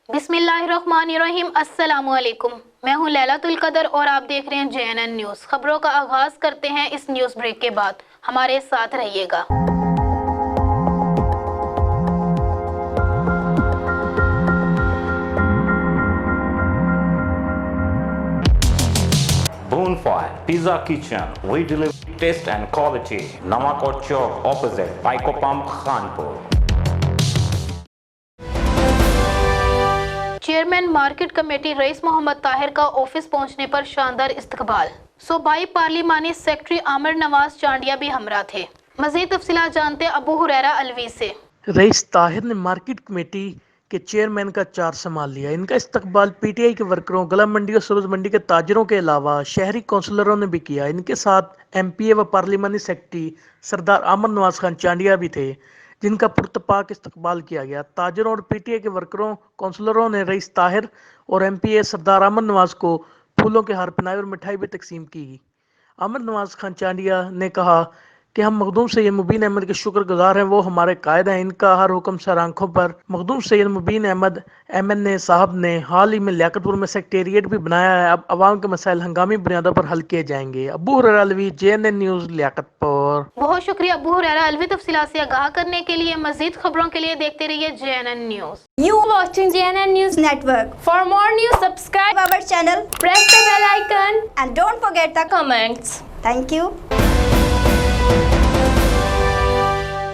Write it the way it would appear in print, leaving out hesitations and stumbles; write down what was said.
बिस्मिल्लाहिर्रहमानिर्रहीम, अस्सलामु अलैकुम। मैं हूं लैलातुल कदर और आप देख रहे हैं JNN न्यूज़। खबरों का आगाज करते हैं इस न्यूज़ ब्रेक के बाद, हमारे साथ रहिएगा। Bonfire Pizza Kitchen, we deliver taste and quality. Namakot Chowk, opposite Paiko Pump, Khanpur. Chairman market committee Rais Mohammad Tahir का ऑफिस पहुंचने पर शानदार इस्तकबाल। सूबाई पार्लिमानी सेक्रेटरी आमिर नवाज चांडिया भी हमरा थे। मजीद तफसीलात जानते अबू हुरैरा अलवी से। रईस ताहिर ने मार्केट कमेटी के चेयरमैन का चार्ज संभाल लिया। इनका इस्तकबाल PTI के वर्करों, गला मंडी और सब्ज मंडी के ताजरों के अलावा शहरी काउंसलरों ने भी किया। इनके साथ MPA व पार्लिमानी सेक्रेटरी सरदार आमिर नवाज खान चांडिया भी थे, जिनका पुरतपाक इस्तकबाल किया गया। ताजरों और PTI के वर्करों, काउंसलरों ने रईस ताहिर और MPA सरदार आमिर नवाज को फूलों के हार पहनाए और मिठाई भी तकसीम की। आमिर नवाज खान चांडिया ने कहा कि हम मखदूम सैयद मुबीन अहमद के शुक्रगुजार हैं, वो हमारे कायद हैं। इनका हर हुक्म सर आंखों पर। मखदूम सैयद मुबीन अहमद MNA साहब ने हाल ही में लियाकतपुर में सेक्रेटेरिएट भी बनाया है। अब आवाम के मसाइल हंगामी बुनियादों पर हल किए जाएंगे। Abu Huraira Alvi, JNN news, Liaquatpur. बहुत शुक्रिया अबू हुरैरा अलवी तफसीलात से आगाह करने के लिए। मजीद खबरों के लिए देखते रहिए JNN news. You watching JNN News Network. For more news, subscribe Our channel, press the bell icon and don't forget the comments. Thank you.